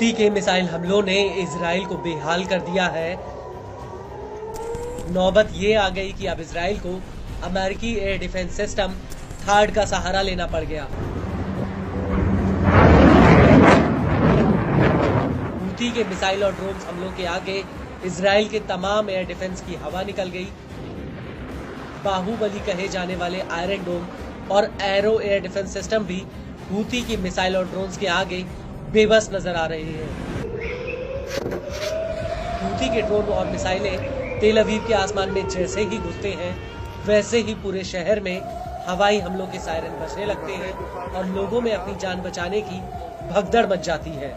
Houthi के missile हमलों ने इजराइल को बेहाल कर दिया है। नौबत ये आ गई कि अब इजराइल को अमेरिकी एयर डिफेंस सिस्टम थार्ड का सहारा लेना पड़ गया। हूती के मिसाइल और ड्रोन हमलों के आगे इजराइल के तमाम एयर डिफेंस की हवा निकल गई। बाहुबली कहे जाने वाले आयरन डोम और एरो एयर डिफेंस सिस्टम भी हूती की मिसाइल और ड्रोन्स के आगे बेबस नजर आ रहे हैं। हूती के ड्रोन और मिसाइलें तेल अवीव के आसमान में जैसे ही घुसते हैं वैसे ही पूरे शहर में हवाई हमलों के सायरन बजने लगते हैं और लोगों में अपनी जान बचाने की भगदड़ मच जाती है।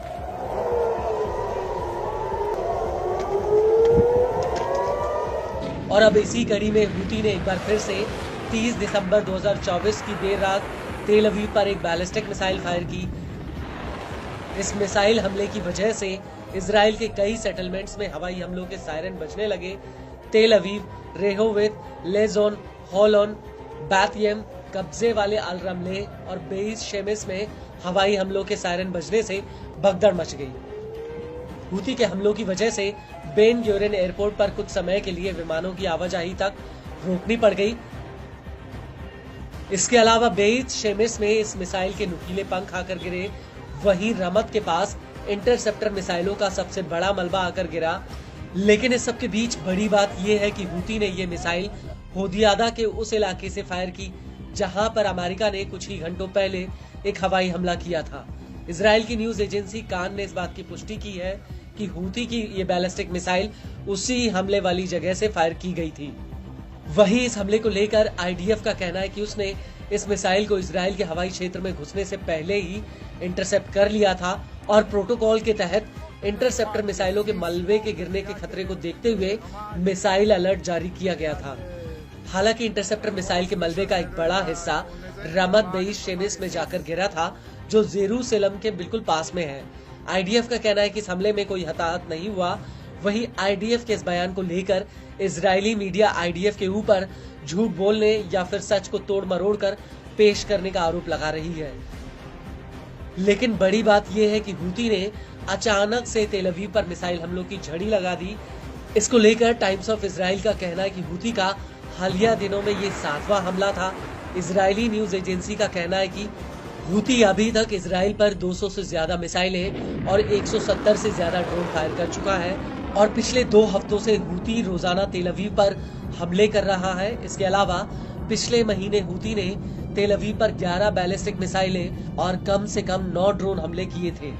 और अब इसी कड़ी में हूती ने एक बार फिर से 30 दिसंबर 2024 की देर रात तेल अवीव पर एक बैलिस्टिक मिसाइल फायर की। इस मिसाइल हमले की वजह से इजराइल के कई सेटलमेंट्स में हवाई हमलों के सायरन बजने लगे। तेल अवीव, रेहोवित, लेजोन, होलोन, बैतयम, कब्जे वाले अल रमले और बेइस शेमिस में हवाई हमलों के सायरन बजने से भगदड़ मच गई। हूती के हमलों की वजह से बेन ग्योरेन एयरपोर्ट पर कुछ समय के लिए विमानों की आवाजाही तक रोकनी पड़ गई। इसके अलावा बेइस शेमिस में इस मिसाइल के नुकीले पंख आकर गिरे। वहीं रमत के पास इंटरसेप्टर मिसाइलों का सबसे बड़ा मलबा आकर गिरा। लेकिन इस सब के बीच बड़ी बात यह है कि हूती ने यह मिसाइल होदियादा के उस इलाके से फायर की जहां पर अमेरिका ने कुछ ही घंटों पहले एक हवाई हमला किया था। इजराइल की न्यूज एजेंसी कान ने इस बात की पुष्टि की है कि हूती की ये बैलिस्टिक मिसाइल उसी हमले वाली जगह से फायर की गई थी। वहीं इस हमले को लेकर आईडीएफ का कहना है कि उसने इस मिसाइल को इजराइल के हवाई क्षेत्र में घुसने से पहले ही इंटरसेप्ट कर लिया था और प्रोटोकॉल के तहत इंटरसेप्टर मिसाइलों के मलबे के गिरने के खतरे को देखते हुए मिसाइल अलर्ट जारी किया गया था। हालांकि इंटरसेप्टर मिसाइल के मलबे का एक बड़ा हिस्सा रमत बेइस शेमिस में जाकर गिरा था जो जेरूसलम के बिल्कुल पास में है। आईडीएफ का कहना है कि इस हमले में कोई हताहत नहीं हुआ। वहीं आईडीएफ के इस बयान को लेकर इजरायली मीडिया आईडीएफ के ऊपर झूठ बोलने या फिर सच को तोड़ मरोड़ कर पेश करने का आरोप लगा रही है। लेकिन बड़ी बात यह है कि हूती ने अचानक से तेल अवीव पर मिसाइल हमलों की झड़ी लगा दी। इसको लेकर टाइम्स ऑफ इजराइल का कहना है कि हूती का हालिया दिनों में ये 7वां हमला था। इजरायली न्यूज एजेंसी का कहना है कि हूती अभी तक इजराइल पर 200 से ज्यादा मिसाइलें और 170 से ज्यादा ड्रोन फायर कर चुका है और पिछले 2 हफ्तों से हूती रोजाना तेल अवीव पर हमले कर रहा है। इसके अलावा पिछले महीने हूती ने तेल अवीव पर 11 बैलिस्टिक मिसाइलें और कम से कम 9 ड्रोन हमले किए थे।